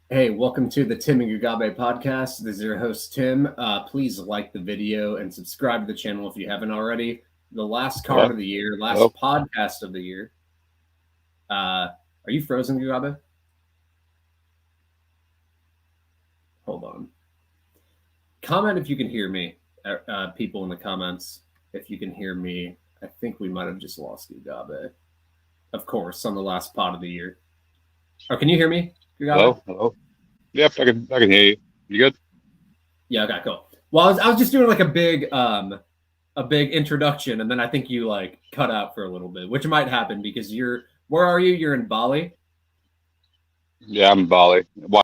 Hey, welcome to the Tim and Gugabe podcast. This is your host, Tim. Please like the video and subscribe to the channel if you haven't already. The last card Hello? of the year, Hello? last podcast of the year. Are you frozen, Gugabe? Hold on. Comment if you can hear me. People in the comments, if you can hear me. I think we might have just lost Gugabe. Of course, on the last pod of the year. Oh, can you hear me, Gugabe? Hello? Hello? Yep, I can hear you. You good? Yeah, okay, cool. Well, I was just doing like a big introduction, and then I think you like cut out for a little bit, which might happen because where are you? You're in Bali. Yeah, I'm in Bali. Why?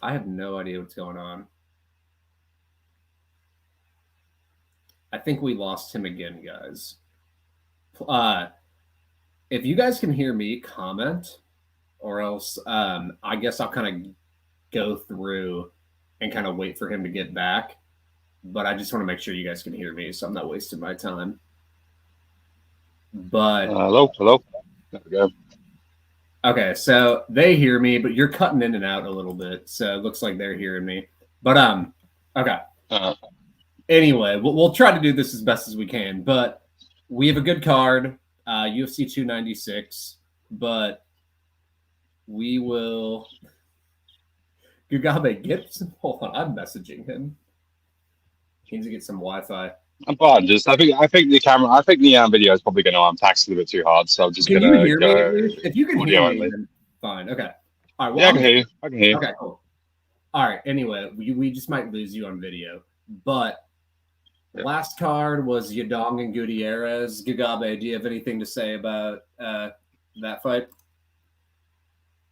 I have no idea what's going on. I think we lost him again, guys. Uh, if you guys can hear me, comment, or else I guess I'll kind of go through and kind of wait for him to get back. But I just want to make sure you guys can hear me, so I'm not wasting my time. But Hello? Hello? There we go. okay, so they hear me, but you're cutting in and out a little bit, so it looks like they're hearing me. But okay. Uh, Anyway, we'll try to do this as best as we can. But we have a good card, UFC 296. But we will. Gugabe, get some. Hold on, I'm messaging him. He needs to get some Wi-Fi. I'm fine. I think the video is probably going to tax a little bit too hard, so I'm just Can going you to hear me at go least? If you can hear audio me, only. then fine. Okay. All right. Well, Yeah, I can hear you. I can hear you. okay. Cool. All right. Anyway, we just might lose you on video, but Yeah. last card was Yadong and Gutierrez. Gugabe, do you have anything to say about that fight?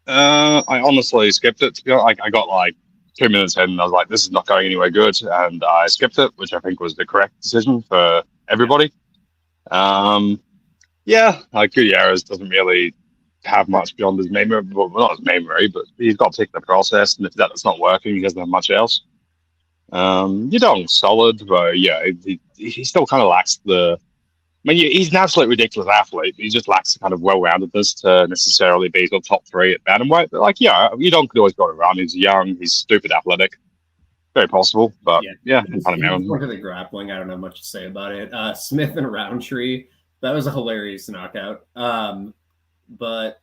I honestly skipped it. To be honest. Like, I got like 2 minutes in, and I was like, "This is not going anywhere good," and I skipped it, which I think was the correct decision for Yeah. everybody. Um, Yeah, like Gutierrez doesn't really have much beyond his memory. Well, not his memory, but he's got to take the process, and if that's not working, he doesn't have much else. Yudong's solid, but yeah, he still kind of lacks the. I mean, he's an absolute ridiculous athlete. He just lacks the kind of well-roundedness to necessarily be the top three at bantamweight. But like, yeah, Yudong could always go around. He's young. He's stupid athletic. Very possible, but Yeah. yeah, He I'm just, kind of he mad just on him. went to the grappling. I don't know much to say about it. Smith and Roundtree, that was a hilarious knockout. But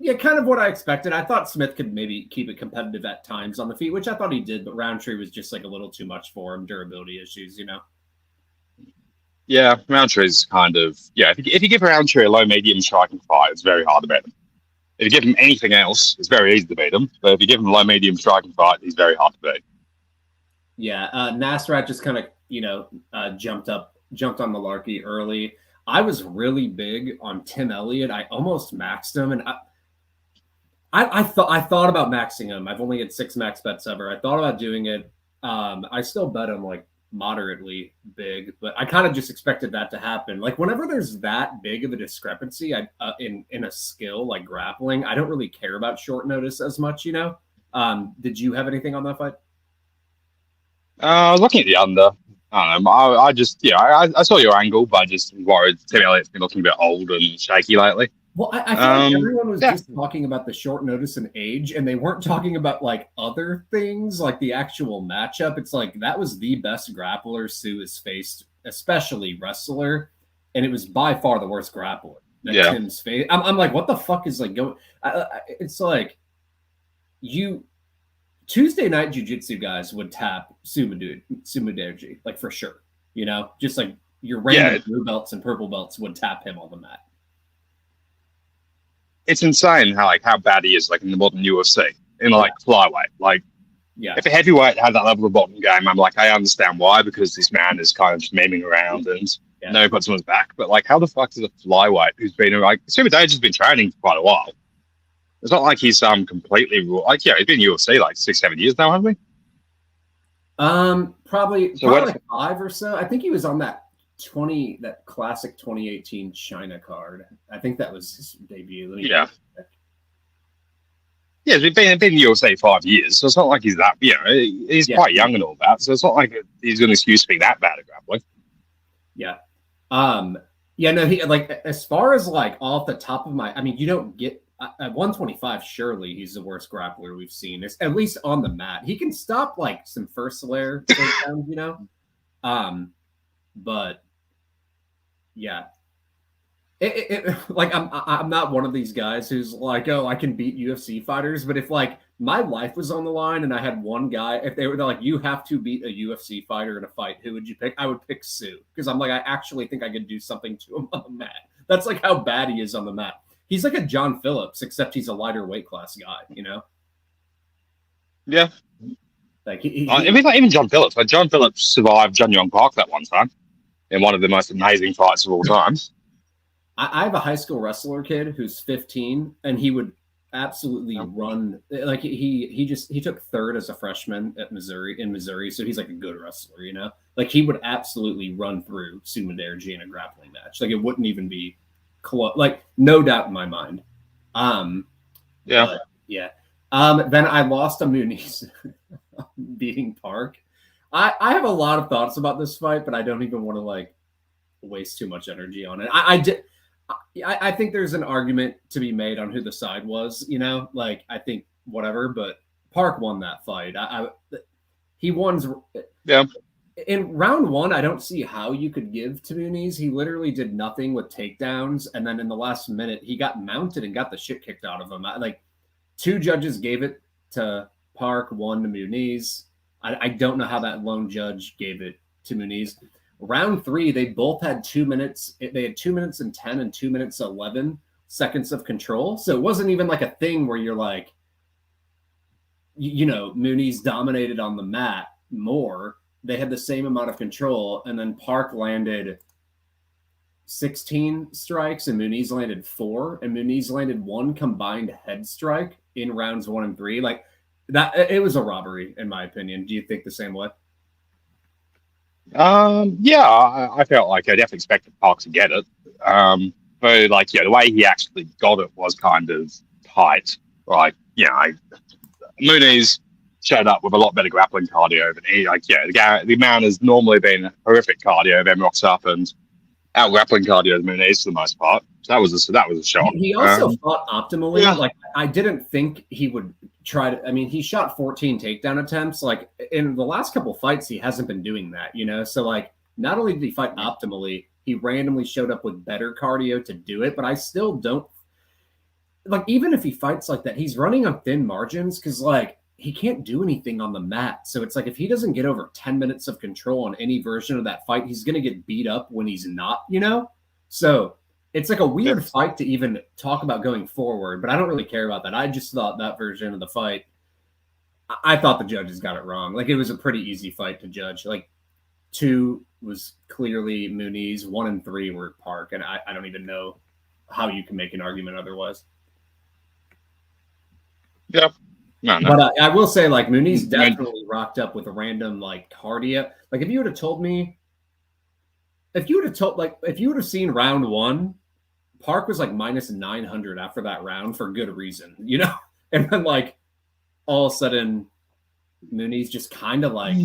yeah, kind of what I expected. I thought Smith could maybe keep it competitive at times on the feet, which I thought he did, but Roundtree was just like a little too much for him, durability issues. Yeah, Roundtree's kind of yeah. If you give Roundtree a low medium striking fight, it's very hard to beat him. If you give him anything else, it's very easy to beat him. But if you give him a low medium striking fight, he's very hard to beat. Yeah, Nasrat just kind of, jumped on Malarkey early. I was really big on Tim Elliott. I almost maxed him, and I thought about maxing him. I've only had 6 max bets ever. I thought about doing it. I still bet him like moderately big, but I kind of just expected that to happen. Like whenever there's that big of a discrepancy, in a skill like grappling, I don't really care about short notice as much. Did you have anything on that fight? I was looking at the under. I don't know. I just yeah, I saw your angle, but I just worried Tim Elliott's been looking a bit old and shaky lately. Well, I feel like Um, everyone was yeah, just talking about the short notice and age, and they weren't talking about like other things, like the actual matchup. It's like that was the best grappler Sue has faced, especially wrestler, and it was by far the worst grappler that yeah. Tim's faced. I'm like, what the fuck is like going? It's like you Tuesday night jujitsu guys would tap Sumadeji, like for sure. Just like your Yeah, random blue belts and purple belts would tap him on the mat. it's insane how bad he is like in the modern UFC in Yeah, like flyweight. Like yeah. if a heavyweight had that level of bottom game, I'm like I understand why because this man is kind of just memeing around and Yeah. no puts on his back. But like, how the fuck does a flyweight who's been like Super Dage's been training for quite a while? It's not like he's completely raw. Like yeah, he's been in UFC like 6 7 years now, hasn't he? Probably So what? like 5 or so. I think he was on that classic 2018 China card. I think that was his debut. Let me Yeah, double check. yeah, he's been in UFC 5 years, so it's not like he's that. You know, he's Yeah, quite young and all that, so it's not like he's an excuse to be that bad at grappling. yeah. Yeah, no, he like as far as like off the top of my, I mean, you don't get at 125. Surely he's the worst grappler we've seen. It's, at least on the mat, he can stop like some first layer takedowns, you know. But yeah, like I'm not one of these guys who's like, oh, I can beat UFC fighters. But if like my life was on the line and I had one guy, if they were like, you have to beat a UFC fighter in a fight, who would you pick? I would pick Sue, because I'm like, I actually think I could do something to him on the mat. That's like how bad he is on the mat. He's like a John Phillips, except he's a lighter weight class guy, you know? Yeah. Like I mean, like even John Phillips. Like John Phillips survived John Young Park that one time in one of the most amazing fights of all time. I have a high school wrestler kid who's 15, and he would absolutely run. Like he took third as a freshman at Missouri, so he's like a good wrestler, you know. Like he would absolutely run through Sumaderji in a grappling match. Like it wouldn't even be close. Like no doubt in my mind. Yeah, but, yeah. Then I lost to Muniz beating Park. I have a lot of thoughts about this fight, but I don't even want to like waste too much energy on it. I think there's an argument to be made on who the side was, you know, like I think whatever, but Park won that fight. He won. Yeah. In round one, I don't see how you could give to Muniz. He literally did nothing with takedowns, and then in the last minute, he got mounted and got the shit kicked out of him. Like two judges gave it to Park, one to Muniz. I don't know how that lone judge gave it to Muniz. Round three, they both had 2 minutes. They had 2 minutes and 10 and 2 minutes 11 seconds of control. So it wasn't even like a thing where you're like, you know, Muniz dominated on the mat more. They had the same amount of control. And then Park landed 16 strikes and Muniz landed 4. And Muniz landed 1 combined head strike in rounds 1 and 3. Like that, it was a robbery, in my opinion. Do you think the same way? Yeah, I felt like I definitely expected Park to get it. But like, yeah, the way he actually got it was kind of tight. Like, yeah, Muniz showed up with a lot better grappling cardio than he. Like, yeah, the man has normally been horrific cardio, then rocks up and out grappling cardio as Muniz for the most part. So that was a shock. He also fought optimally. Yeah. Like I didn't think he would try to. I mean, he shot 14 takedown attempts. Like in the last couple fights, he hasn't been doing that. You know, so like not only did he fight optimally, he randomly showed up with better cardio to do it. But I still don't like. Even if he fights like that, he's running on thin margins because like he can't do anything on the mat. So it's like if he doesn't get over 10 minutes of control on any version of that fight, he's going to get beat up when he's not. You know, so. It's like a weird fight to even talk about going forward, but I don't really care about that. I just thought that version of the fight, I thought the judges got it wrong. Like it was a pretty easy fight to judge. Like 2 was clearly Muniz, 1 and 3 were Park, and I don't even know how you can make an argument otherwise. Yeah. No. But I will say, like Muniz definitely rocked up with a random like cardio. Like if you would have told me, if you would have seen round 1. Park was like minus 900 after that round for good reason, you know? And then like all of a sudden Muniz just kind of like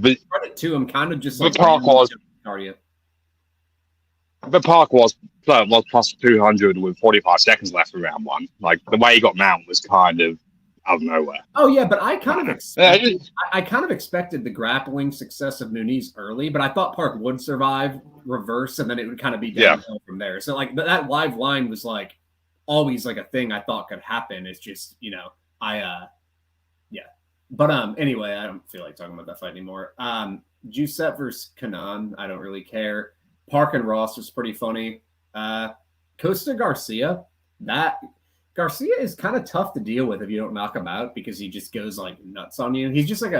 but credit to him, kind of just like Park was cardio. But Park was plus 200 with 45 seconds left in round 1. Like the way he got mounted was kind of out of nowhere. Oh yeah, but I kind of expected the grappling success of Muniz early, but I thought Park would survive reverse, and then it would kind of be downhill from there. So like that live line was like always like a thing I thought could happen. It's just, you know, But anyway, I don't feel like talking about that fight anymore. Giuseppe versus Kanan, I don't really care. Park and Ross was pretty funny. Costa Garcia, Garcia is kind of tough to deal with if you don't knock him out because he just goes like nuts on you. He's just like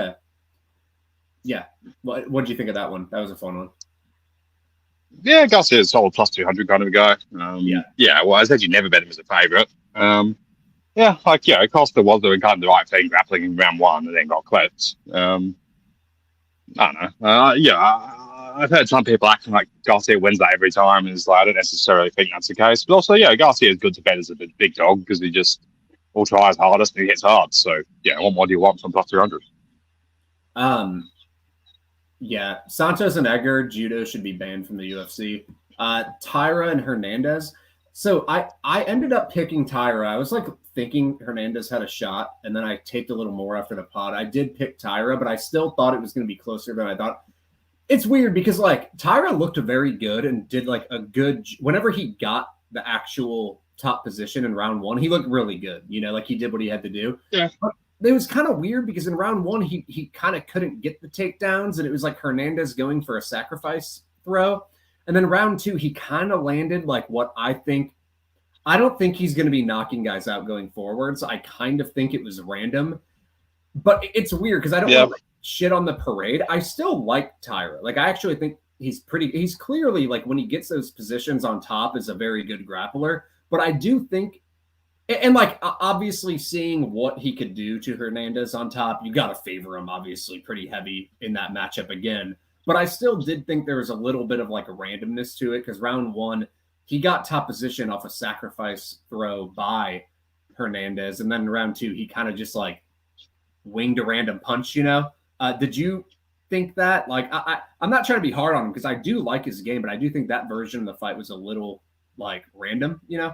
What did you think of that one? That was a fun one. Yeah, Garcia is a solid plus 200 kind of a guy. Well, I said you never bet him as a favorite. Costa was doing kind of the right thing, grappling in round 1 and then got clipped. I don't know. I've heard some people acting like Garcia wins that every time, and it's like I don't necessarily think that's the case. But also, Garcia is good to bet as a big dog because he just will try his hardest and he hits hard. So what more do you want from plus 200? Santos and Edgar, judo should be banned from the UFC. Tyra and Hernandez. So I ended up picking Tyra. I was like thinking Hernandez had a shot, and then I taped a little more after the pod. I did pick Tyra, but I still thought it was going to be closer than I thought. It's weird because like Tyra looked very good and did like a good whenever he got the actual top position in round one, he looked really good. You know, like he did what he had to do. Yeah. But it was kind of weird because in round one he kind of couldn't get the takedowns, and it was like Hernandez going for a sacrifice throw. And then round two, he kind of landed like what I think. I don't think he's going to be knocking guys out going forwards. I kind of think it was random, but it's weird because I don't want to shit on the parade. I still like Tyra. Like I actually think he's clearly like when he gets those positions on top is a very good grappler. But I do think, and like obviously seeing what he could do to Hernandez on top, you got to favor him obviously pretty heavy in that matchup again. But I still did think there was a little bit of like a randomness to it because round one, he got top position off a sacrifice throw by Hernandez. And then in round two, he kind of just like winged a random punch, you know? Did you think that? Like, I'm not trying to be hard on him because I do like his game, but I do think that version of the fight was a little like random, you know?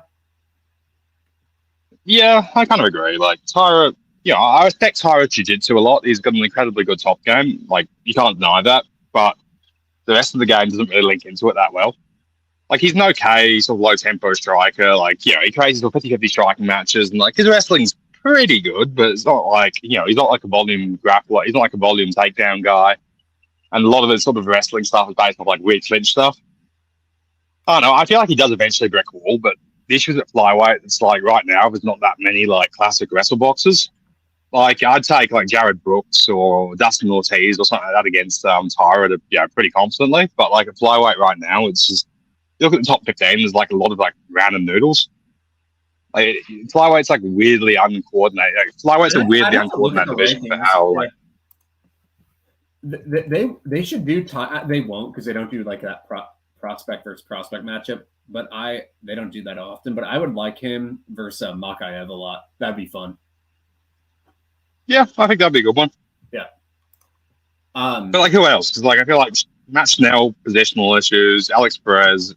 Yeah, I kind of agree. Like Tyra, I respect Tyra Jiu-Jitsu a lot. He's got an incredibly good top game. Like you can't deny that. But the rest of the game doesn't really link into it that well. Like he's an okay sort of low tempo striker. Like, he creates 50-50 striking matches and like his wrestling's pretty good, but it's not like, he's not like a volume grappler. He's not like a volume takedown guy. And a lot of his sort of wrestling stuff is based off like weird clinch stuff. I don't know. I feel like he does eventually break a wall, but the issue is at flyweight, it's like right now, there's not that many like classic wrestle boxers. Like I'd take like Jared Brooks or Dustin Ortiz or something like that against Tyra pretty confidently. But like at flyweight right now, it's just you look at the top 15. There's like a lot of like random noodles. Like flyweight's like weirdly uncoordinated. Like, flyweight's a weirdly uncoordinated division for how like they should do. They won't because they don't do like that prospect versus prospect matchup. But they don't do that often. But I would like him versus Makayev a lot. That'd be fun. Yeah, I think that'd be a good one. Yeah. But like who else? Because like I feel like Matt Snell, positional issues, Alex Perez,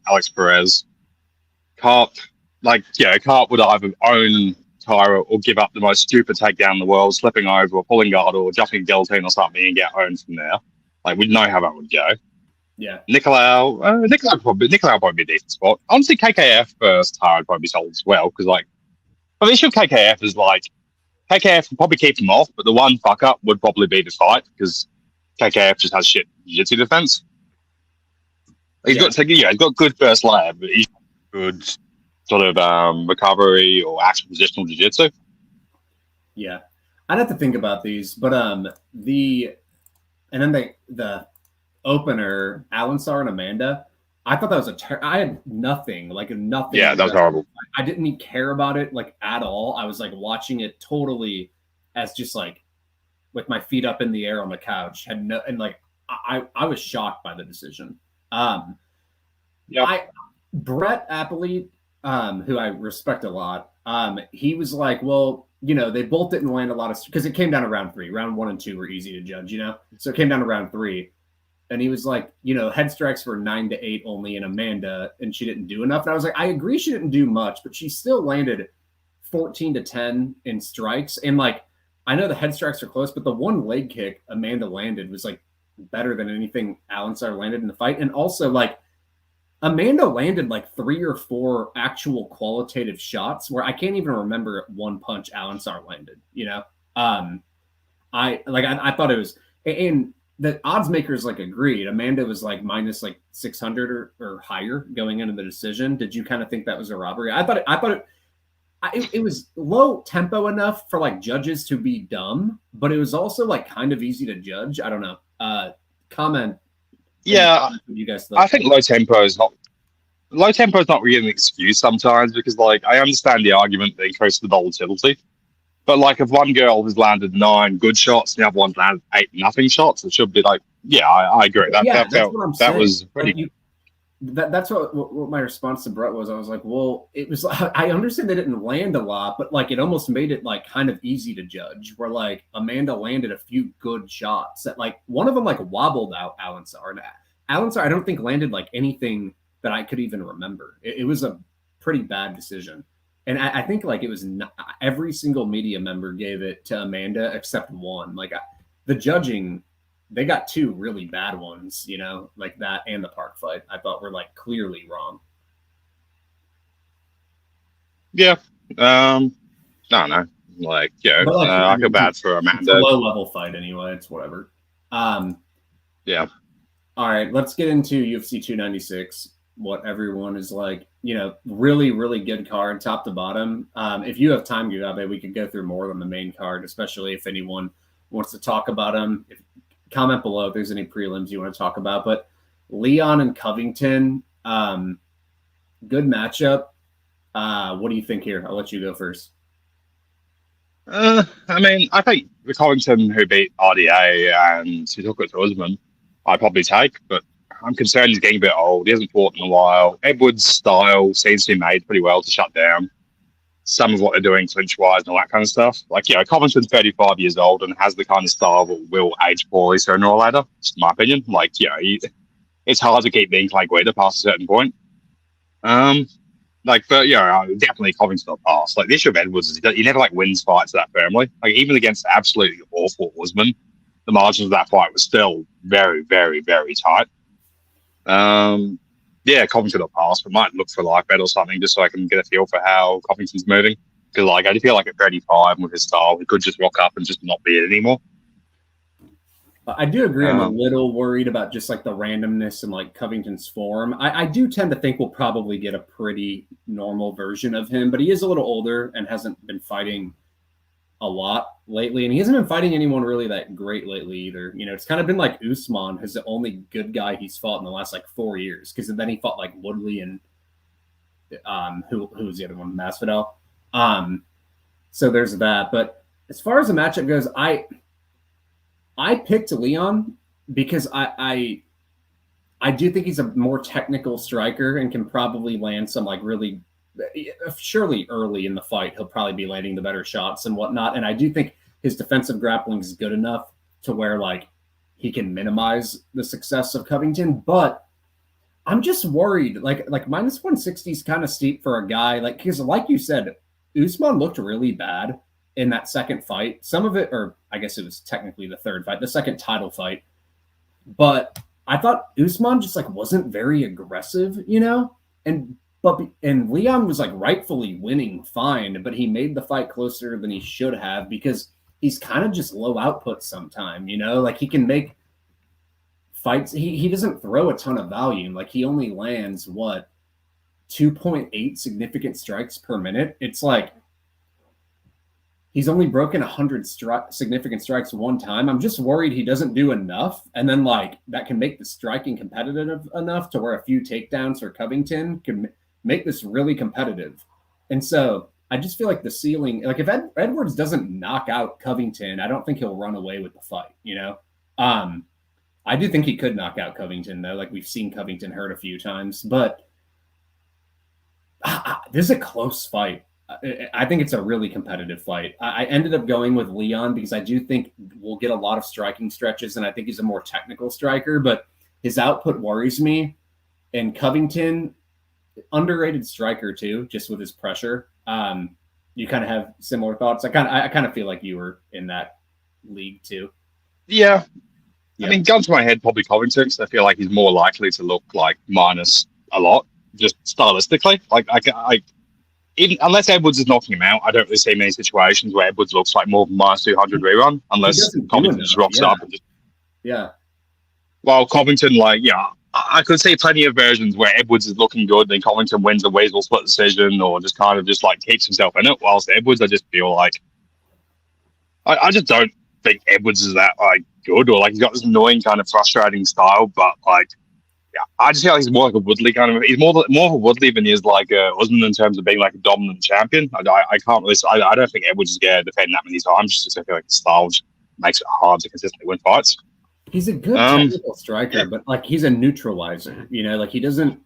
Carp. Like, Carp would either own Tyra or give up the most stupid takedown in the world, slipping over or pulling guard or jumping guillotine or something and get owned from there. Like we'd know how that would go. Yeah. Nicolau probably be a decent spot. Honestly, KKF versus Tyra would probably be sold as well because like the issue of KKF is like KKF will probably keep him off, but the one fuck up would probably be the fight because KKF just has shit jiu-jitsu defense. He's got good first layer, but he's good sort of recovery or actual positional jiu-jitsu. Yeah, I'd have to think about these, but the opener, Alansar and Amanda. I thought that was I had nothing. Yeah, that was horrible. I didn't even care about it like at all. I was like watching it totally as just like with my feet up in the air on the couch. I was shocked by the decision. Brett Appley, who I respect a lot, he was like, well, they both didn't land a lot of because it came down to round three. Round 1 and 2 were easy to judge, so it came down to round 3. And he was like, head strikes were 9 to 8 only in Amanda, and she didn't do enough. And I was like, I agree she didn't do much, but she still landed 14 to 10 in strikes. And like, I know the head strikes are close, but the one leg kick Amanda landed was like better than anything Alansar landed in the fight. And also like Amanda landed like 3 or 4 actual qualitative shots where I can't even remember one punch Alansar landed, I thought it was, and the odds makers like agreed. Amanda was like minus like 600 or higher going into the decision. Did you kind of think that was a robbery? I thought it was low tempo enough for like judges to be dumb, but it was also like kind of easy to judge. I don't know. Comment. Yeah, you guys thought. I think low tempo is not really an excuse sometimes because like I understand the argument that increases the volatility. But like if one girl has landed 9 good shots and the other one's landed 8 nothing shots, it should be like, I agree. That was pretty. That's what my response to Brett was. I was like, well, it was. I understand they didn't land a lot, but like it almost made it like kind of easy to judge. Where like Amanda landed a few good shots that like one of them like wobbled out Alansar. And Alansar, I don't think landed like anything that I could even remember. It was a pretty bad decision. And I think like it was not, every single media member gave it to Amanda except one. Like the judging, they got two really bad ones, you know, like that and the Park fight. I thought were like clearly wrong. Yeah. I don't know. Like, But like, I feel bad for it's a Amanda. low level fight anyway. It's whatever. Yeah. All right, let's get into UFC 296. What everyone is like, you know, really, really good card, top to bottom. If you have time, Gugabe, we could go through more than the main card, especially if anyone wants to talk about them. Comment below if there's any prelims you want to talk about. But Leon and Covington, good matchup. What do you think here? I'll let you go first. I mean, I think the Covington who beat RDA and who took it to Usman, I'd probably take, but I'm concerned he's getting a bit old. He hasn't fought in a while. Edwards' style seems to be made pretty well to shut down some of what they're doing clinch-wise and all that kind of stuff. Like, Covington's 35 years old and has the kind of style that will age poorly sooner or later, just my opinion. Like, it's hard to keep being Clay Guida past a certain point. But definitely Covington will pass. Like, the issue of Edwards is he never wins fights that firmly. Like, even against absolutely awful Usman, the margins of that fight were still very, very, very tight. Covington will pass, but might look for a life bet or something just so I can get a feel for how Covington's moving. Because I feel like at 35 with his style, he could just rock up and just not be it anymore. I do agree. I'm a little worried about just like the randomness and like Covington's form. I do tend to think we'll probably get a pretty normal version of him, but he is a little older and hasn't been fighting a lot lately. And he hasn't been fighting anyone really that great lately either. You know, it's kind of been like Usman is the only good guy he's fought in the last 4 years. Because then he fought like Woodley and who was the other one? Masvidal. So there's that. But as far as the matchup goes, I picked Leon because I do think he's a more technical striker and can probably land some really surely early in the fight he'll probably be landing the better shots and whatnot. And I do think his defensive grappling is good enough to where he can minimize the success of Covington. But I'm just worried like minus 160 is kind of steep for a guy because like you said, Usman looked really bad in that second fight. Some of it, or I guess it was technically the third fight, the second title fight. But I thought Usman just wasn't very aggressive, you know? And Leon was rightfully winning fine, but he made the fight closer than he should have because he's kind of just low output sometime, you know? He can make fights. He doesn't throw a ton of volume. He only lands 2.8 significant strikes per minute. It's he's only broken 100 significant strikes one time. I'm just worried he doesn't do enough. And then that can make the striking competitive enough to where a few takedowns for Covington can make this really competitive. And so I just feel the ceiling, if Edwards doesn't knock out Covington, I don't think he'll run away with the fight, you know? I do think he could knock out Covington though. We've seen Covington hurt a few times, but this is a close fight. I think it's a really competitive fight. I ended up going with Leon because I do think we'll get a lot of striking stretches, and I think he's a more technical striker, but his output worries me. And Covington, underrated striker too, just with his pressure. You kind of have similar thoughts. I kind of feel like you were in that league too. Yeah. I mean, gun to my head, probably Covington, because I feel like he's more likely to look minus a lot, just stylistically. Even, unless Edwards is knocking him out, I don't really see many situations where Edwards looks more than minus 200 rerun, unless Covington just rocks up. And just, While Covington, I could see plenty of versions where Edwards is looking good, then Covington wins a weasel split decision, or just kind of keeps himself in it. Whilst Edwards, I just feel I just don't think Edwards is that good, or he's got this annoying kind of frustrating style, but I just feel he's more like a Woodley kind of. He's more of a Woodley than he is Usman in terms of being a dominant champion. I can't really. I don't think Edwards is going to defend that many times. Just I feel the style makes it hard to consistently win fights. He's a good technical striker, but he's a neutralizer. You know, he doesn't.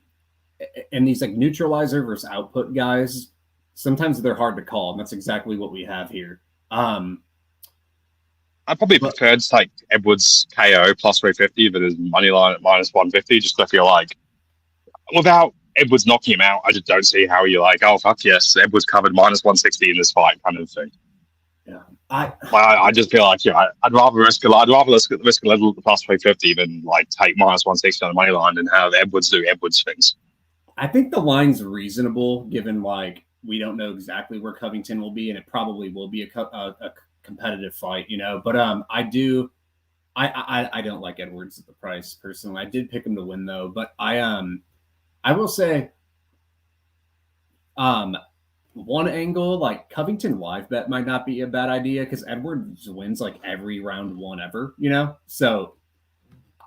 And these neutralizer versus output guys, sometimes they're hard to call, and that's exactly what we have here. I probably prefer to take Edwards KO plus 350, but his money line at minus 150. Just I feel without Edwards knocking him out, I just don't see how you're like, oh fuck yes, Edwards covered minus 160 in this fight kind of thing. Yeah, I just feel like I'd rather risk a little at the plus 350 than like take minus 160 on the money line and have Edwards do Edwards things. I think the line's reasonable given like we don't know exactly where Covington will be, and it probably will be a competitive fight, you know. But I do. I don't like Edwards at the price personally. I did pick him to win though, but I will say one angle like Covington live bet might not be a bad idea because Edwards wins like every round one ever, you know. So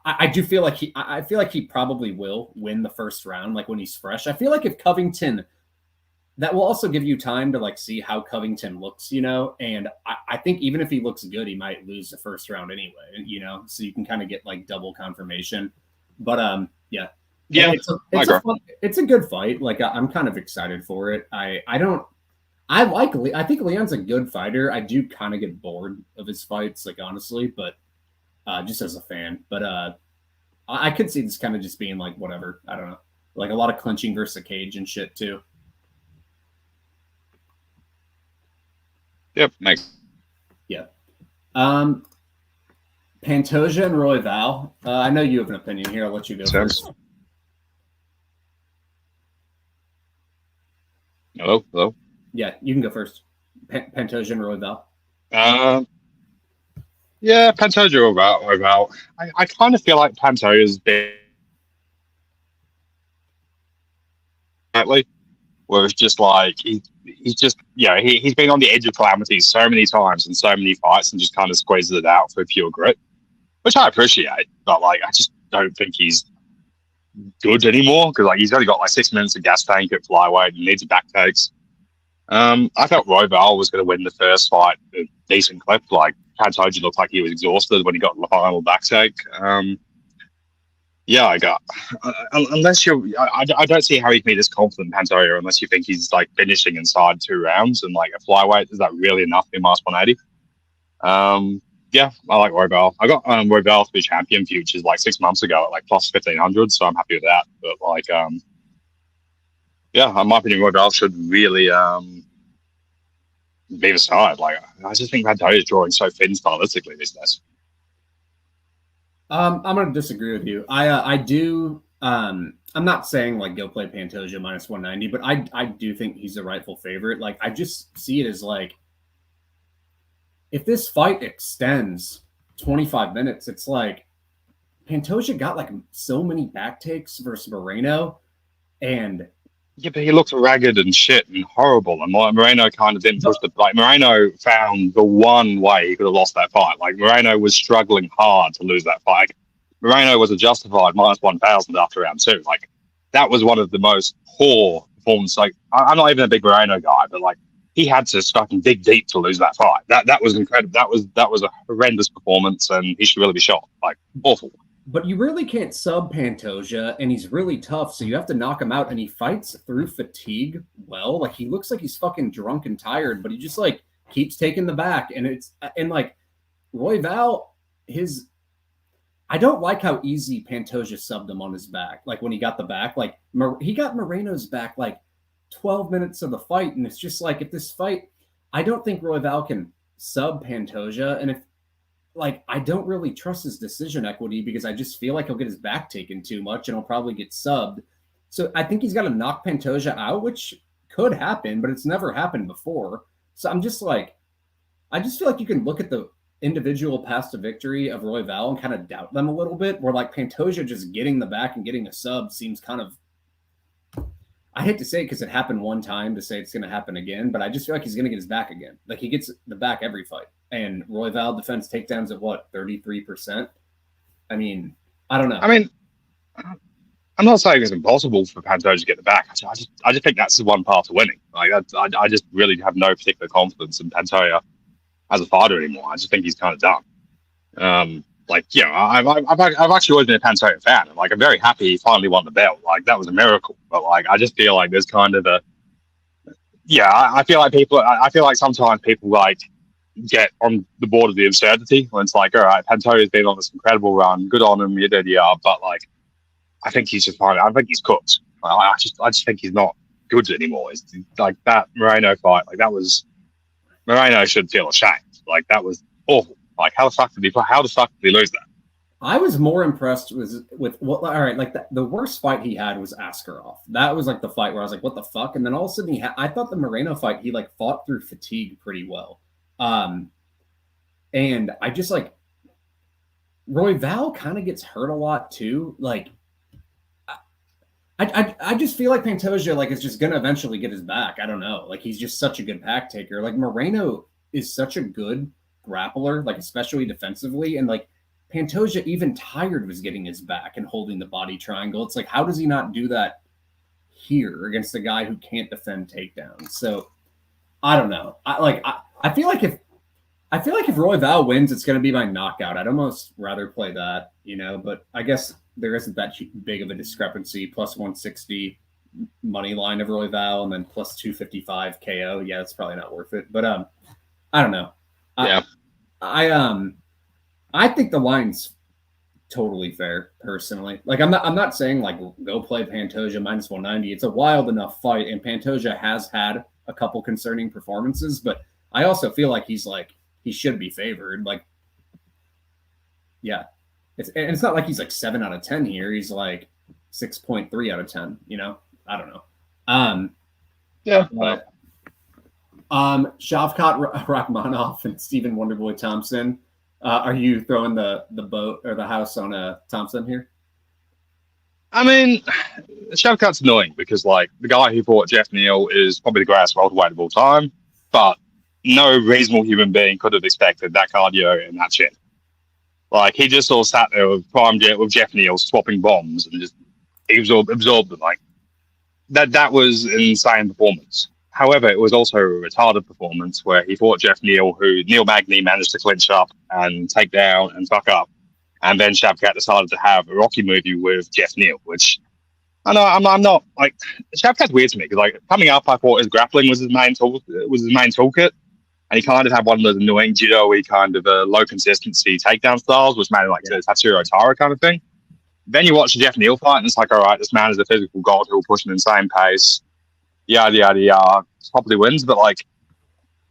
I do feel like I feel like he probably will win the first round, like when he's fresh. I feel like if Covington, that will also give you time to like see how Covington looks, you know. And I think even if he looks good, he might lose the first round anyway, you know. So you can kind of get like double confirmation. But yeah, it's a good fight. Like I'm kind of excited for it. I think Leon's a good fighter. I do kind of get bored of his fights, like honestly, but just as a fan. But I could see this kind of just being like whatever. I don't know, like a lot of clinching versus a cage and shit too. Yep, nice. Yeah. Pantoja and Royval. I know you have an opinion here. I'll let you go first. Hello. Yeah, you can go first. Pantoja and Royval. Yeah, Pantoja or Royval. I kind of feel like Pantoja's been where it's just like he's just he's been on the edge of calamity so many times in so many fights and just kind of squeezes it out for pure grit, which I appreciate. But like, I just don't think he's good anymore because like he's only got like 6 minutes of gas tank at flyweight and needs a back takes. I felt Royval was going to win the first fight a decent clip. Like Pantoja looked like he was exhausted when he got the final back take. Yeah, unless I don't see how he can be this confident, Pantoja, unless you think he's like finishing inside 2 rounds and like a flyweight. Is that really enough in minus 180? Yeah, I like Royval. I got Royval to be champion futures like 6 months ago at like plus 1,500, so I'm happy with that. But like, yeah, in my opinion, Royval should really be the side. Like, I just think Pantoja is drawing so thin stylistically these days. I'm going to disagree with you. I do. I'm not saying like go play Pantoja minus 190, but I do think he's the rightful favorite. Like I just see it as like if this fight extends 25 minutes, it's like Pantoja got like so many back takes versus Moreno, and yeah, but he looked ragged and shit and horrible. And Moreno kind of didn't push the like. Moreno found the one way he could have lost that fight. Like Moreno was struggling hard to lose that fight. Moreno was a justified minus 1,000 after round 2. Like that was one of the most poor performances. Like I'm not even a big Moreno guy, but like he had to fucking dig deep to lose that fight. That was incredible. That was a horrendous performance, and he should really be shot. Like awful. But you really can't sub Pantoja, and he's really tough, so you have to knock him out, and he fights through fatigue well. Like, he looks like he's fucking drunk and tired, but he just, like, keeps taking the back. And like, Royval, I don't like how easy Pantoja subbed him on his back. Like, when he got the back, like, he got Moreno's back, like, 12 minutes of the fight, and it's just like, if this fight, I don't think Royval can sub Pantoja, and if, like, I don't really trust his decision equity because I just feel like he'll get his back taken too much and he'll probably get subbed. So I think he's got to knock Pantoja out, which could happen, but it's never happened before. So I'm just like, I just feel like you can look at the individual paths to victory of Royval and kind of doubt them a little bit, where like Pantoja just getting the back and getting a sub seems kind of, I hate to say it because it happened one time to say it's going to happen again, but I just feel like he's going to get his back again. Like he gets the back every fight. And Royval defends takedowns at what, 33%? I mean, I don't know. I mean, I'm not saying it's impossible for Pantoja to get the back. I just think that's the one part of winning. Like I just really have no particular confidence in Pantoja as a fighter anymore. I just think he's kind of done. Like, you know, I've actually always been a Pantoja fan. And, like, I'm very happy he finally won the belt. Like, that was a miracle. But like, I just feel like there's kind of I feel like sometimes people like get on the board of the absurdity when it's like, all right, Pantoja's been on this incredible run, good on him, but like, I think he's just fine. I think he's cooked. I just think he's not good anymore. It's like that Moreno fight. Like that was Moreno should feel ashamed. Like that was awful. Like how the fuck did he lose that? I was more impressed with what. All right, like the worst fight he had was Askarov. That was like the fight where I was like, "What the fuck?" And then all of a sudden, I thought the Moreno fight he like fought through fatigue pretty well. And I just like Royval kind of gets hurt a lot too. Like I just feel like Pantoja like is just gonna eventually get his back. I don't know. Like he's just such a good pack taker. Like Moreno is such a good grappler, like especially defensively, and like Pantoja, even tired, was getting his back and holding the body triangle. It's like, how does he not do that here against a guy who can't defend takedowns? So I don't know. I feel like if Royval wins, it's going to be my knockout. I'd almost rather play that, but I guess there isn't that big of a discrepancy. Plus 160 money line of Royval and then plus 255 KO. Yeah, it's probably not worth it. But I don't know. Yeah. I think the line's totally fair, personally. Like I'm not saying like go play Pantoja minus 190. It's a wild enough fight, and Pantoja has had a couple concerning performances, but I also feel like he should be favored. Like, yeah. It's not like he's like 7 out of 10 here. He's like 6.3 out of 10, I don't know. Yeah. But Shavkat Rachmanov and Stephen Wonderboy Thompson. Are you throwing the boat or the house on Thompson here? I mean, Shavkat's annoying because like the guy who fought Jeff Neal is probably the greatest welterweight of all time, but no reasonable human being could have expected that cardio and that shit. Like he just all sat there with Jeff Neal swapping bombs and just absorbed them. Like that was an insane performance. However, it was also a retarded performance where he fought Jeff Neal, who Neil Magny managed to clinch up and take down and fuck up. And then Shavkat decided to have a Rocky movie with Jeff Neal, which I know I'm not like Shavkat's weird to me because like coming up, I thought his grappling was his main toolkit, and he kind of had one of those annoying judo-y kind of low consistency takedown styles, which made like the Tatsuro Tara kind of thing. Then you watch the Jeff Neal fight, and it's like, all right, this man is a physical god who will push an insane pace. Yada yada yada, probably wins, but like,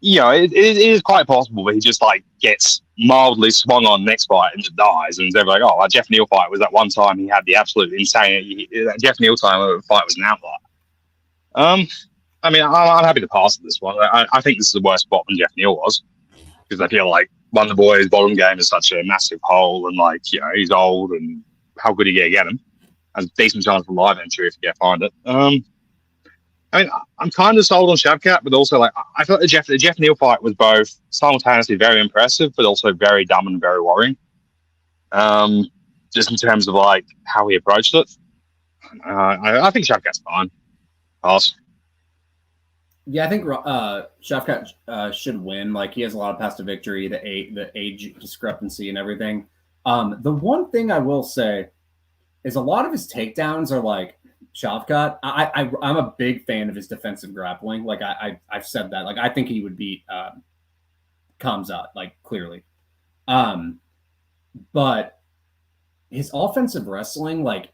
it is quite possible that he just like gets mildly swung on next fight and just dies, and they're like, oh, that Jeff Neal fight was that one time he had the absolute insane. That Jeff Neal fight was an outlier. I mean, I'm happy to pass at this one. I think this is the worst spot than Jeff Neal was because I feel like Wonderboy's bottom game is such a massive hole, and like he's old, and how good he get him? Has a decent chance of live entry if you find it. I mean, I'm kind of sold on Shavkat, but also like I thought the Jeff Neal fight was both simultaneously very impressive, but also very dumb and very worrying. Just in terms of like how he approached it, I think Shavkat's fine. Pass. Yeah, I think Shavkat should win. Like he has a lot of paths to victory, the age discrepancy and everything. The one thing I will say is a lot of his takedowns are like Shavkat. I'm a big fan of his defensive grappling. Like I've said that. Like I think he would beat Khamzat, like clearly. But his offensive wrestling, like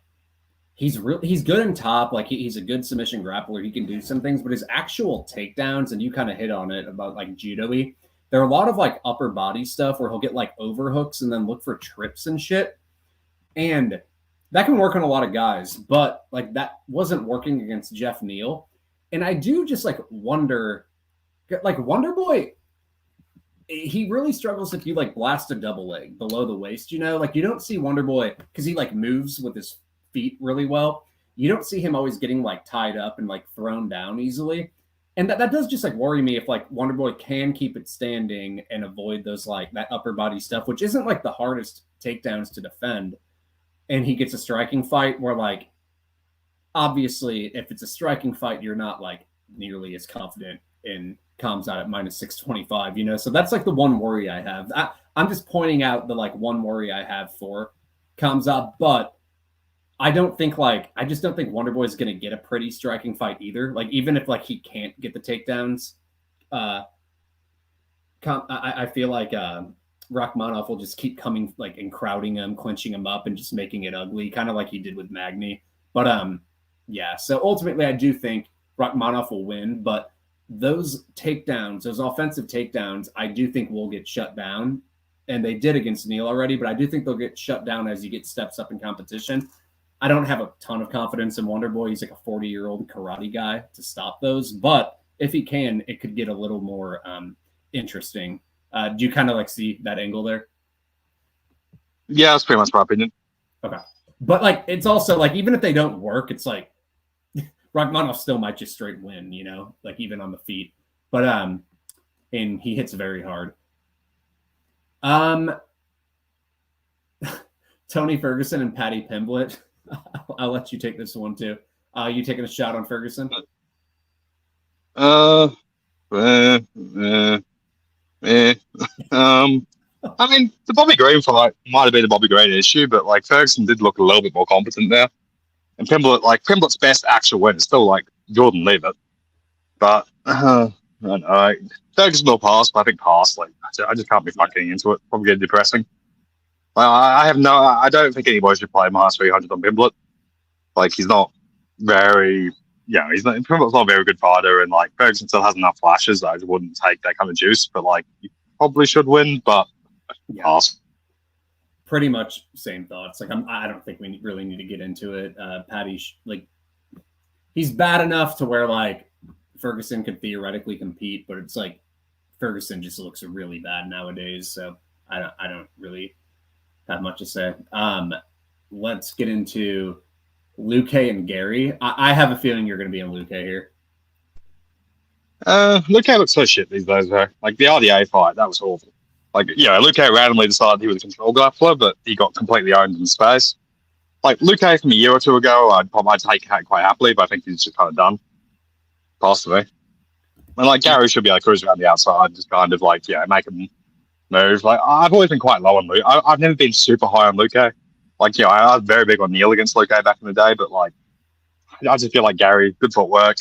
he's good in top. Like he's a good submission grappler. He can do some things, but his actual takedowns, and you kind of hit on it about like judo-y, there are a lot of like upper body stuff where he'll get like overhooks and then look for trips and shit. And that can work on a lot of guys, but like that wasn't working against Jeff Neal. And I do just like wonder, like Wonderboy, he really struggles if you like blast a double leg below the waist, like you don't see Wonderboy because he like moves with his feet really well. You don't see him always getting like tied up and like thrown down easily. And that does just like worry me if like Wonderboy can keep it standing and avoid those like that upper body stuff, which isn't like the hardest takedowns to defend. And he gets a striking fight where like, obviously if it's a striking fight, you're not like nearly as confident in Khamzat at minus 625, so that's like the one worry I have. I'm just pointing out the like one worry I have for Khamzat, but I just don't think Wonderboy is going to get a pretty striking fight either. Like even if like he can't get the takedowns, I feel like Rachmanov will just keep coming like and crowding him, clinching him up, and just making it ugly, kind of like he did with Magny. But Yeah. So ultimately, I do think Rachmaninoff will win, but those takedowns, those offensive takedowns, I do think will get shut down. And they did against Neal already, but I do think they'll get shut down as you get steps up in competition. I don't have a ton of confidence in Wonderboy. He's like a 40-year-old karate guy to stop those, but if he can, it could get a little more interesting. Do you kind of like see that angle there? Yeah, that's pretty much my opinion. Okay. But like, it's also like, even if they don't work, it's like Rachmaninoff still might just straight win, you know, like even on the feet. But and he hits very hard. Tony Ferguson and Patty Pimblett. I'll let you take this one too. You taking a shot on Ferguson? Uh, uh, uh, eh. I mean, the Bobby Green fight might have been the Bobby Green issue, but like Ferguson did look a little bit more competent there. And Pimblett's best actual win is still like Jordan Leavitt. But I don't know. Ferguson will pass, but I think pass. Like I just can't be fucking into it. Probably getting depressing. I don't think anybody should play minus 300 on Pimblett. Like he's not very, Pimblett's not a very good fighter, and like Ferguson still has enough flashes that I just wouldn't take that kind of juice. But like, he probably should win, but pass. Pretty much same thoughts. Like I don't think we really need to get into it. Patty, like he's bad enough to where like Ferguson could theoretically compete, but it's like Ferguson just looks really bad nowadays. So I don't really have much to say. Let's get into Luque and Garry. I have a feeling you're going to be on Luque here. Luque looks so shit these days, though. Like the RDA fight, that was awful. Like, Luque randomly decided he was a control grappler, but he got completely owned in space. Like Luque from a year or two ago, I'd take quite happily, but I think he's just kind of done. Possibly. And like Garry should be able to cruise around the outside, just kind of like, make him move. Like I've always been quite low on Luque. I've never been super high on Luque. Like, I was very big on Neal against Luque back in the day, but like, I just feel like Garry, good footwork.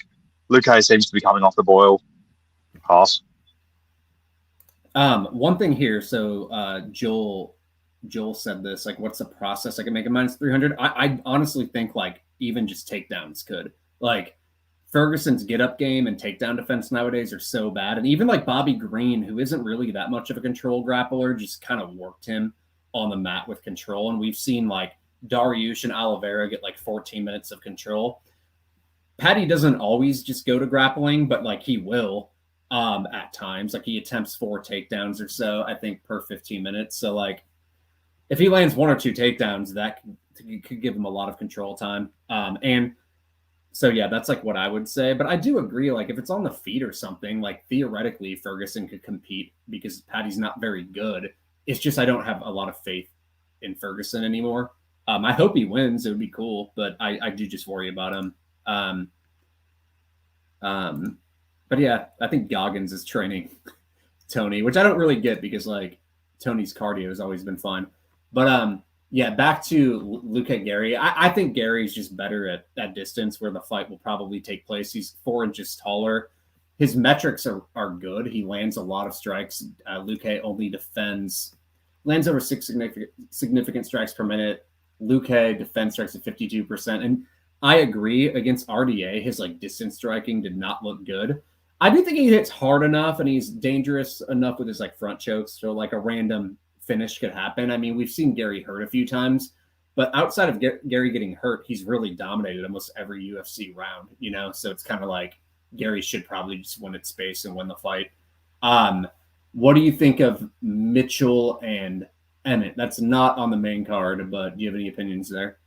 Luque seems to be coming off the boil. Pass. One thing here. So Joel said this, like, what's the process I can make a minus 300? I honestly think like even just takedowns could. Like Ferguson's get up game and takedown defense nowadays are so bad. And even like Bobby Green, who isn't really that much of a control grappler, just kind of worked him on the mat with control. And we've seen like Dariush and Oliveira get like 14 minutes of control. Patty doesn't always just go to grappling, but like he will at times. Like he attempts 4 takedowns or so, I think, per 15 minutes. So like if he lands 1 or 2 takedowns, that could give him a lot of control time. And so, yeah, that's like what I would say. But I do agree, like if it's on the feet or something, like theoretically Ferguson could compete because Patty's not very good. It's just I don't have a lot of faith in Ferguson anymore. I hope he wins. It would be cool, but I do just worry about him. But yeah, I think Goggins is training Tony, which I don't really get because like Tony's cardio has always been fine. But yeah, back to Luque Garry. I think Gary's just better at that distance where the fight will probably take place. He's 4 inches taller. His metrics are good. He lands a lot of strikes. Luque only lands over 6 significant strikes per minute. Luque defense strikes at 52%. And I agree, against RDA, his like distance striking did not look good. I do think he hits hard enough and he's dangerous enough with his like front chokes. So like a random finish could happen. I mean, we've seen Garry hurt a few times, but outside of Garry getting hurt, he's really dominated almost every UFC round, So it's kind of like Garry should probably just win its space and win the fight. What do you think of Mitchell and Emmett? That's not on the main card, but do you have any opinions there?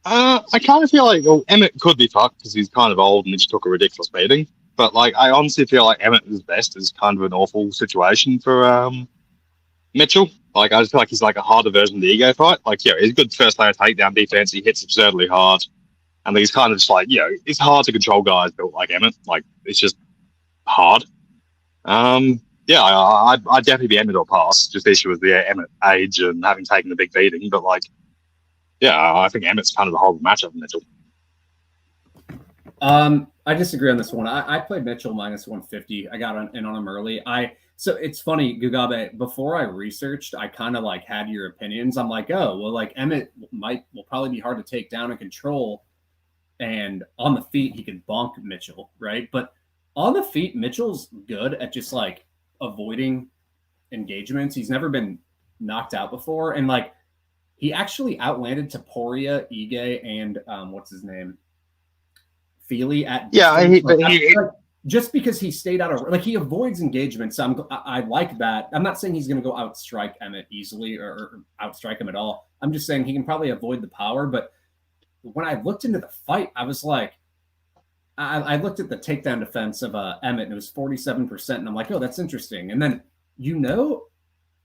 I kind of feel like Emmett could be fucked because he's kind of old and he just took a ridiculous beating. But like, I honestly feel like Emmett is best is kind of an awful situation for Mitchell. Like, I just feel like he's like a harder version of the ego fight. Like, he's good first layer takedown defense. He hits absurdly hard, and he's kind of just like, it's hard to control guys built like Emmett. Like, it's just hard. I'd definitely be Emmett or pass. Just the issue with the Emmett age and having taken the big beating. But like, I think Emmett's kind of a horrible matchup for Mitchell. I disagree on this one. I played Mitchell minus 150. I got in on him early. So it's funny, Gugabe, before I researched, I kind of like had your opinions. I'm like, oh, well, like Emmett will probably be hard to take down and control. and on the feet he could bonk Mitchell, right? But on the feet, Mitchell's good at just like avoiding engagements. He's never been knocked out before, and like he actually outlanded Topuria, Ige, and what's his name, Feely at distance. Just because he stayed out of, like, he avoids engagement. So I like that. I'm not saying he's going to go outstrike Emmett easily or outstrike him at all. I'm just saying he can probably avoid the power. But when I looked into the fight, I was like, I looked at the takedown defense of Emmett, and it was 47%. And I'm like, oh, that's interesting. And then,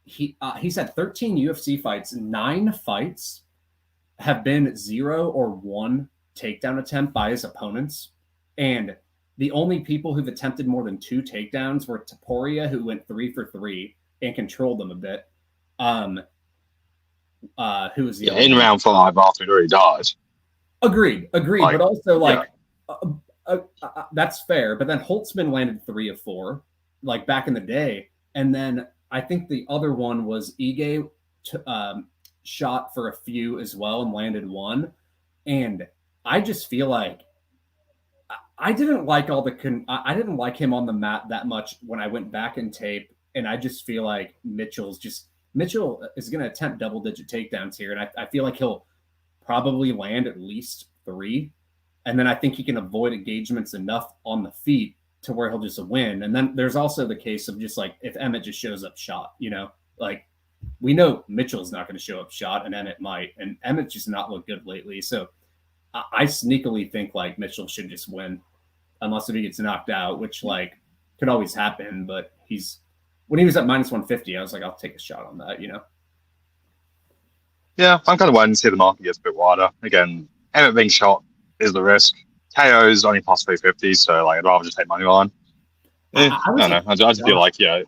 he's had 13 UFC fights. 9 fights have been 0 or 1 takedown attempt by his opponents. And the only people who've attempted more than 2 takedowns were Topuria, who went 3 for 3 and controlled them a bit. Who was the other in one? round 5 after he already died. Agreed. Like, but also, like, that's fair. But then Holtzman landed 3 of 4, like back in the day. And then I think the other one was Ige shot for a few as well and landed 1. And I just feel like I didn't like I didn't like him on the mat that much when I went back in tape, and I just feel like Mitchell is going to attempt double-digit takedowns here, and I feel like he'll probably land at least 3, and then I think he can avoid engagements enough on the feet to where he'll just win. And then there's also the case of just like if Emmett just shows up shot, like we know Mitchell's not going to show up shot, and Emmett might, and Emmett's just not looked good lately, so I sneakily think like Mitchell should just win. Unless if he gets knocked out, which like could always happen. But when he was at -150, I was like, I'll take a shot on that, Yeah, I'm kind of waiting to see the market gets a bit wider. Again, Emmett being shot is the risk. KO is only plus 350, so like I'd rather just take money line. I don't know. I just feel like yeah.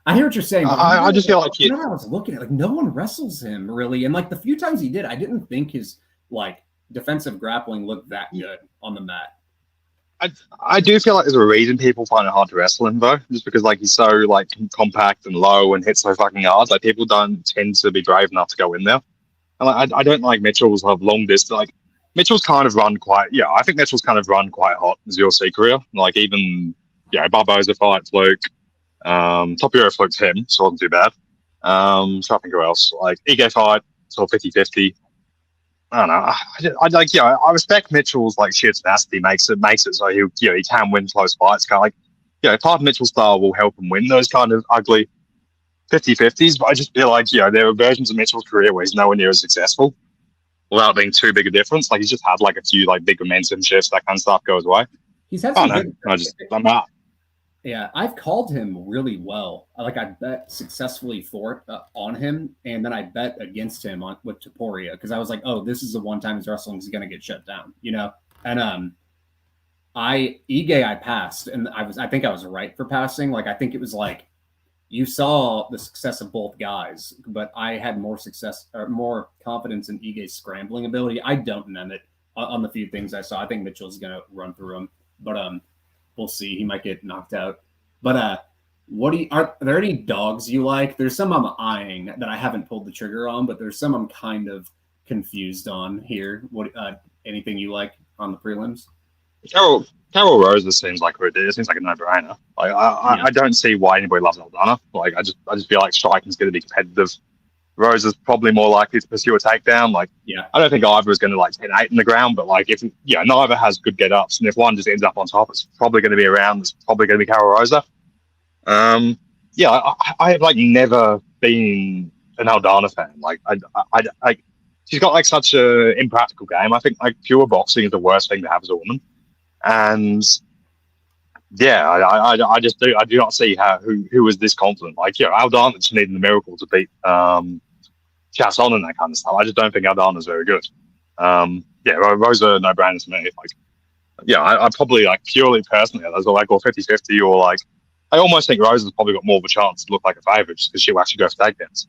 I hear what you're saying. I just feel like I was looking at like no one wrestles him really, and like the few times he did, I didn't think his like defensive grappling looked that good on the mat. I do feel like there's a reason people find it hard to wrestle him though, just because like he's so like compact and low and hits so fucking hard. Like people don't tend to be brave enough to go in there. And like I don't like Mitchell's have long distance. Like Mitchell's kind of run quite. Yeah, I think Mitchell's kind of run quite hot in his UFC career. Like even Barboza fight fluke. Top Euro fluked him, so it wasn't too bad. So I think who else? Like Ige fight, sort of 50-50. I don't know. I respect Mitchell's like sheer tenacity makes it so he can win close fights. Kind of like, part of Mitchell's style will help him win those kind of ugly 50-50s. But I just feel like there are versions of Mitchell's career where he's nowhere near as successful without being too big a difference. Like he's just had like a few like big momentum shifts, that kind of stuff goes away. He's had some I'm not. Yeah, I've called him really well. Like I bet successfully on him, and then I bet against him with Topuria because I was like, oh, this is the one time his wrestling is going to get shut down, And Ige I passed, and I think I was right for passing. Like I think it was like you saw the success of both guys, but I had more success or more confidence in Ige's scrambling ability. I don't know it on the few things I saw. I think Mitchell's going to run through him, but we'll see. He might get knocked out. But are there any dogs you like? There's some I'm eyeing that I haven't pulled the trigger on, but there's some I'm kind of confused on here. What anything you like on the prelims? Carol Rosa seems like it seems like a no-brainer. Like I don't see why anybody loves Aldana. Like I just feel like striking's going to be competitive. Rosa's probably more likely to pursue a takedown. Like, I don't think either is going to like 10-8 in the ground, but like if neither has good get ups, and if one just ends up on top, it's probably going to be around. It's probably going to be Carol Rosa. I have like never been an Aldana fan. Like I she's got like such a impractical game. I think like pure boxing is the worst thing to have as a woman, and I do not see who is this confident. Like Aldana just needing the miracle to beat Chasson and that kind of stuff. I just don't think Aldana's very good. Rosa no brainer to me. Like I probably like purely personally as like or 50-50 or like I almost think Rosa's probably got more of a chance to look like a favorite just because she'll actually go for takedowns.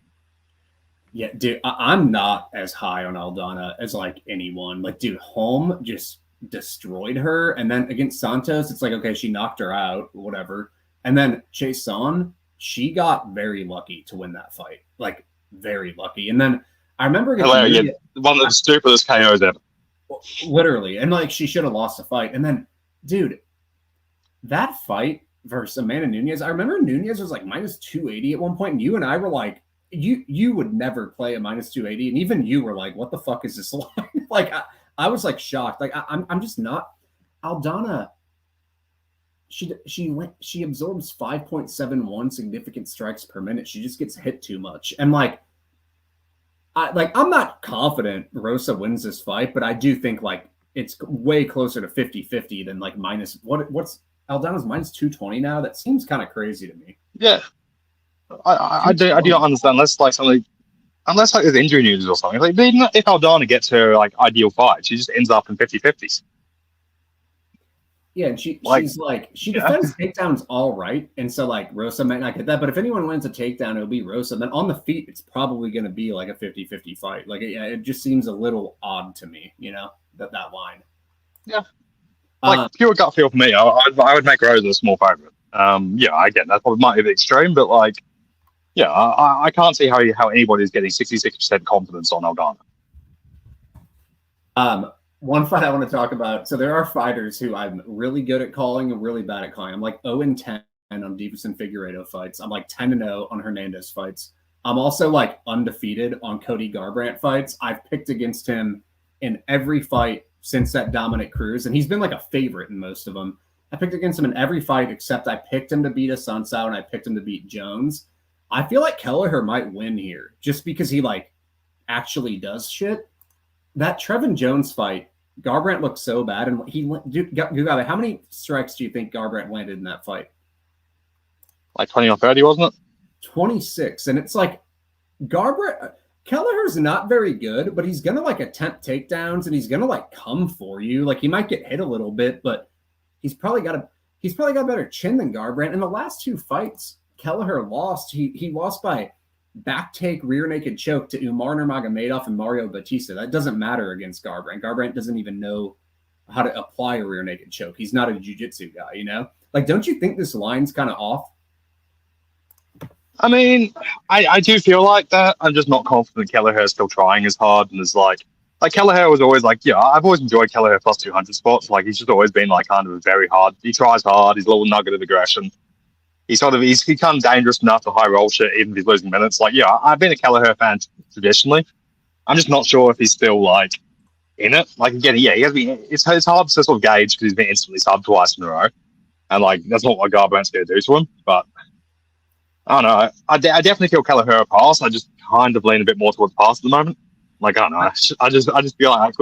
Yeah, dude, I'm not as high on Aldana as like anyone. Like, dude, Holm just destroyed her, and then against Santos, it's like okay, she knocked her out, whatever. And then Chasson, she got very lucky to win that fight, like very lucky. And then I remember one of the stupidest KOs ever. literally, and like she should have lost the fight. And then, dude, that fight versus Amanda Nunes, I remember Nunes was like minus 280 at one point, and you and I were like, you would never play a minus 280, and even you were like, what the fuck is this line? Like I was like shocked. Like I'm just not. Aldana, she absorbs 5.71 significant strikes per minute. She just gets hit too much. And like I'm not confident Rosa wins this fight, but I do think like it's way closer to 50-50 than like what's Aldana's minus 220 now. That seems kind of crazy to me. Yeah. I do not understand unless like there's injury news or something. Like even if Aldana gets her like ideal fight, she just ends up in 50-50s. Yeah, and she defends takedowns all right, and so like Rosa might not get that. But if anyone lands a takedown, it'll be Rosa. Then on the feet, it's probably going to be like a 50-50 fight. Like it just seems a little odd to me, that line. Yeah, like pure gut feel for me. I would make Rosa a small favorite. Yeah, again, that probably might be extreme, but like, yeah, I can't see how anybody's getting 66% confidence on Aldana. One fight I want to talk about. So there are fighters who I'm really good at calling and really bad at calling. I'm like 0-10 on Deiveson Figueiredo fights. I'm like 10-0 on Hernandez fights. I'm also like undefeated on Cody Garbrandt fights. I've picked against him in every fight since that Dominic Cruz, and he's been like a favorite in most of them. I picked against him in every fight except I picked him to beat Assunção and I picked him to beat Jones. I feel like Kelleher might win here just because he like actually does shit. That Trevin Jones fight, Garbrandt looked so bad, and Gugabe, how many strikes do you think Garbrandt landed in that fight? Like 20 or 30, wasn't it? 26, and it's like Kelleher's not very good, but he's gonna like attempt takedowns and he's gonna like come for you. Like he might get hit a little bit, but he's probably got a better chin than Garbrandt. In the last two fights, Kelleher lost. He lost by back take, rear naked choke to Umar Nurmagomedov and Mario Batista. That doesn't matter against Garbrandt. Garbrandt doesn't even know how to apply a rear naked choke. He's not a jiu-jitsu guy, Like, don't you think this line's kind of off? I mean, I do feel like that. I'm just not confident Kelleher is still trying as hard. And there's like Kelleher was always like, yeah, I've always enjoyed Kelleher plus 200 spots. Like, he's just always been like kind of very hard. He tries hard. He's a little nugget of aggression. He's kind of dangerous enough to high roll shit, even if he's losing minutes. Like, yeah, I've been a Kelleher fan traditionally. I'm just not sure if he's still like in it. Like, again, yeah, he has been. It's hard to sort of gauge because he's been instantly subbed twice in a row, and like that's not what Garbrandt's going to do to him. But I don't know. I definitely feel Kelleher a pass. I just kind of lean a bit more towards pass at the moment. Like, I don't know. I just feel like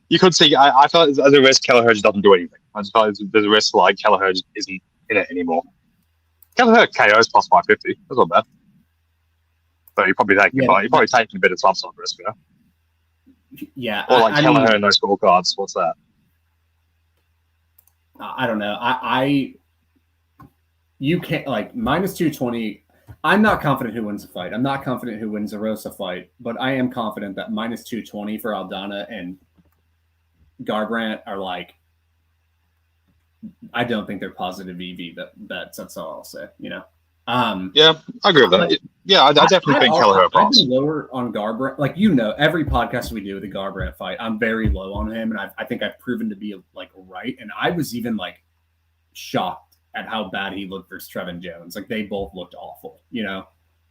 you could see. I feel like there's a risk Kelleher just doesn't do anything. I just feel like there's a risk like Kelleher just isn't in it anymore. Kelleher KO's plus 550. That's not bad. So you're probably taking a bit of some sort of risk, Yeah. Or like Kelleher and no scorecards. What's that? I don't know. You can't like minus 220. I'm not confident who wins the fight. I'm not confident who wins a Rosa fight, but I am confident that minus 220 for Aldana and Garbrandt are like, I don't think they're positive EV bets. That's all I'll say, Yeah, I agree with that. Yeah, I definitely think Kelleher a pass. I'm lower on Garbrandt. Like, every podcast we do with the Garbrandt fight, I'm very low on him, and I think I've proven to be like right. And I was even like shocked at how bad he looked versus Trevin Jones. Like, they both looked awful,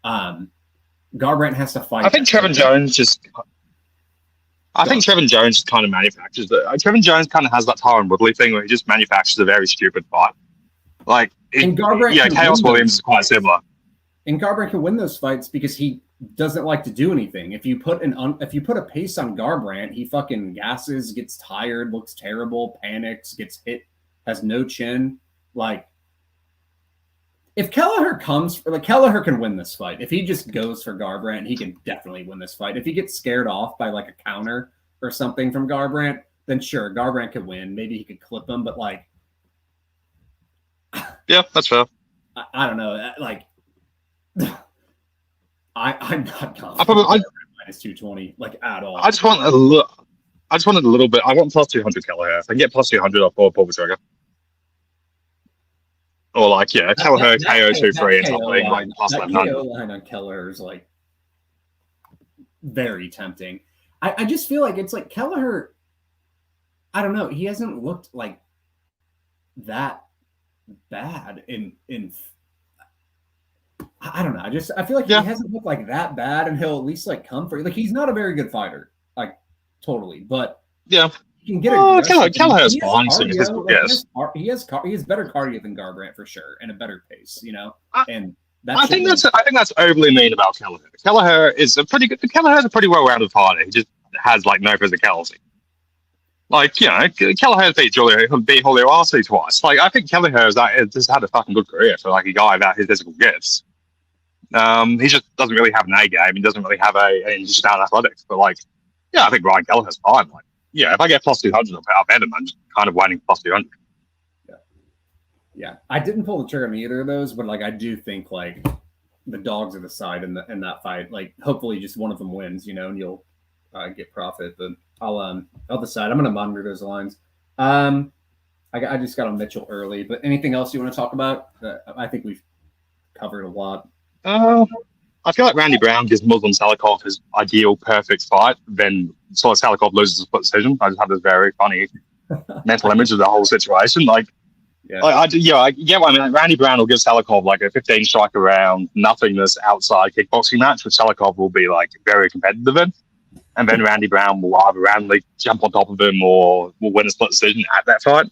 Garbrandt has to fight. I think Trevin Jones just kind of manufactures it. Trevin Jones kind of has that Tyron Woodley thing where he just manufactures a very stupid fight. Like, Chaos Williams is quite similar. And Garbrandt can win those fights because he doesn't like to do anything. If you put a pace on Garbrandt, he fucking gasses, gets tired, looks terrible, panics, gets hit, has no chin. Like, if Kelleher Kelleher can win this fight. If he just goes for Garbrandt, he can definitely win this fight. If he gets scared off by like a counter or something from Garbrandt, then sure, Garbrandt could win. Maybe he could clip him, but like, yeah, that's fair. I don't know. Like, I'm not confident. Minus 220, like, at all. I just wanted a little bit. I want plus 200 Kelleher. If I can get plus 200, I'll pull the trigger. Or like, yeah, Kelleher KO 2-3 and something like plus 1100. KO line on Kelleher is like very tempting. I just feel like it's like Kelleher. I don't know. He hasn't looked like that bad in. I don't know. I feel like he hasn't looked like that bad, and he'll at least like come for like he's not a very good fighter, like totally, but yeah. he can get aggressive. Kelleher's fine. He has better cardio than Garbrandt for sure, and a better pace, you know. And I think that's overly mean about Kelleher. Kelleher's a pretty well-rounded fighter. He just has like no physicality. Like, you know, Kelleher beat Julio Arce twice. Like, I think Kelleher has just had a fucking good career for like a guy without his physical gifts. He just doesn't really have an A game. He doesn't really have he's just out athletics. But like, yeah, I think Ryan Kelleher's fine. Like, yeah, if I get plus 200, I'll bet him. I'm just kind of waiting plus 200. Yeah, I didn't pull the trigger on either of those, but like I do think like the dogs are the side in that fight. Like hopefully just one of them wins, you know, and you'll get profit. But I'll decide. I'm gonna monitor those lines. I just got on Mitchell early, but anything else you want to talk about? I think we've covered a lot. I feel like Randy Brown gives Muslim Salikov his ideal perfect fight. Then sort of Salikov loses a split decision. I just have this very funny mental image of the whole situation. Like. Yeah. I get what I mean. Like, Randy Brown will give Salikov like a 15 striker round, nothingness outside kickboxing match, which Salikov will be like very competitive in. And then Randy Brown will either randomly jump on top of him or will win a split decision at that fight.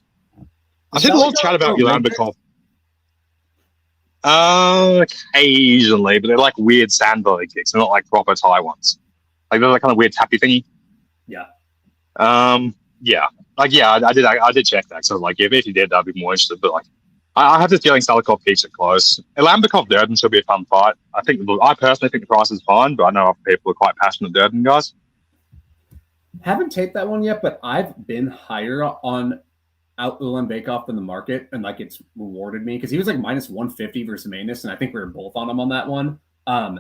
I think a lot of chat about Ulambikov. Occasionally, but they're like weird sandbag kicks. They're not like proper Thai ones. Like they're like kind of weird tappy thingy. Yeah. Yeah. Like, yeah, I did check that. So, like, if he did, I'd be more interested. But, like, I have this feeling Salikov keeps it close. Ulambikov Durden should be a fun fight. I personally think the price is fine, but I know other people are quite passionate Durden guys. Haven't taped that one yet, but I've been higher on Ulambikov than the market, and, like, it's rewarded me because he was, like, minus 150 versus Manus, and I think we were both on him on that one. I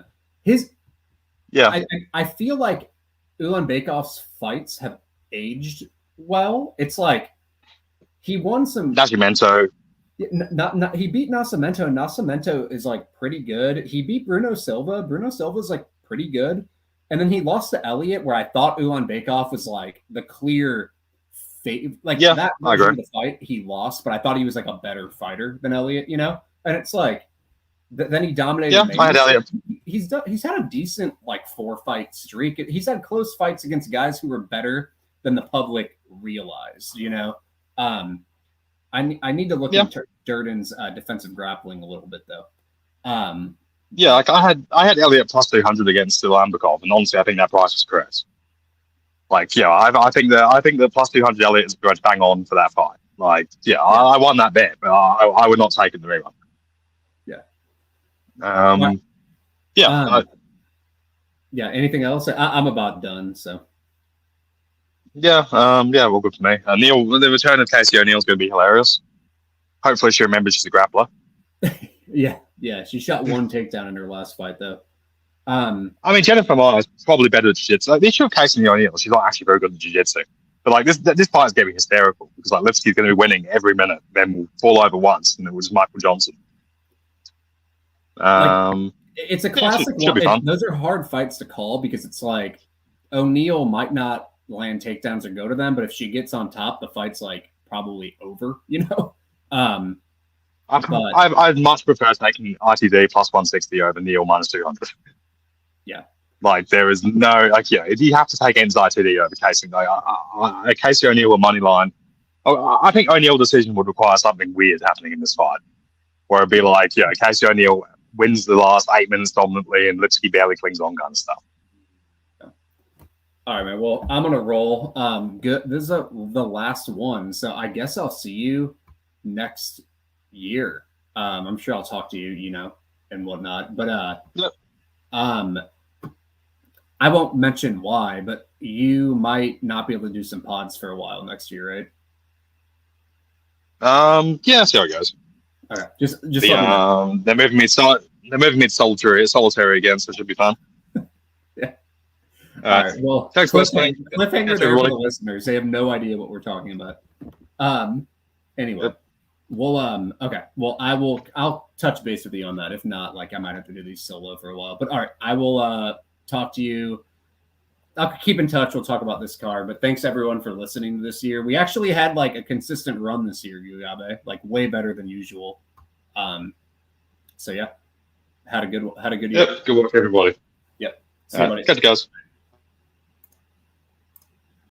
feel like Ulanbekov's fights have aged well. It's like he won some Nascimento. He beat Nascimento, and Nascimento is like pretty good. He beat Bruno Silva. Bruno Silva's like pretty good. And then he lost to Elliott, where I thought Ulanbekov was like the clear that version of the fight he lost, but I thought he was like a better fighter than Elliott, you know? And it's like then he dominated. Yeah, I had Elliott. He's had a decent like 4-fight streak. He's had close fights against guys who were better than the public realized, you know. I need to look into Durden's defensive grappling a little bit though. Like I had Elliott plus 200 against Ulambikov, and honestly, I think that price was correct. Like, yeah, I think the plus 200 Elliott is bang on for that fight. Like, I won that bet, but I would not take it in the rerun. Anything else? I'm about done. So. Well, good for me. Neil, the return of Casey O'Neill's going to be hilarious. Hopefully, she remembers she's a grappler. Yeah. She shot one takedown in her last fight, though. I mean, Jennifer Meyer is probably better at jiu-jitsu. Like, the issue of Casey O'Neill, she's not actually very good at jiu-jitsu. But like this fight is going to be hysterical because like Lipsky's going to be winning every minute, then we'll fall over once, and it was Michael Johnson. It's a classic one. Those are hard fights to call because it's like O'Neil might not land takedowns or go to them, but if she gets on top, the fight's like probably over, you know. I'd much prefer taking ITD plus 160 over Neil minus 200. Yeah, like there is no if you have to take N's ITD over Casey, Casey O'Neill or money line. I think O'Neill decision would require something weird happening in this fight, where it'd be like Casey O'Neill wins the last 8 minutes dominantly and Lipsky barely clings on, kind of stuff. All right, man. Well, I'm gonna roll. Good. This is the last one, so I guess I'll see you next year. I'm sure I'll talk to you, you know, and whatnot. But I won't mention why, but you might not be able to do some pods for a while next year, right? See how it goes. All right, just they're moving me solitary again, so it should be fun. All right. Well, thanks for listening. Cliffhanger there for the listeners. They have no idea what we're talking about. Anyway, we'll okay. Well, I'll touch base with you on that. If not, like I might have to do these solo for a while. But all right, I will talk to you I'll keep in touch. We'll talk about this card. But thanks everyone for listening this year. We actually had like a consistent run this year, Gugabe, like way better than usual. So yeah, had a good year. Yep. Good work, everybody. Yep. See you, buddy. Catch you guys.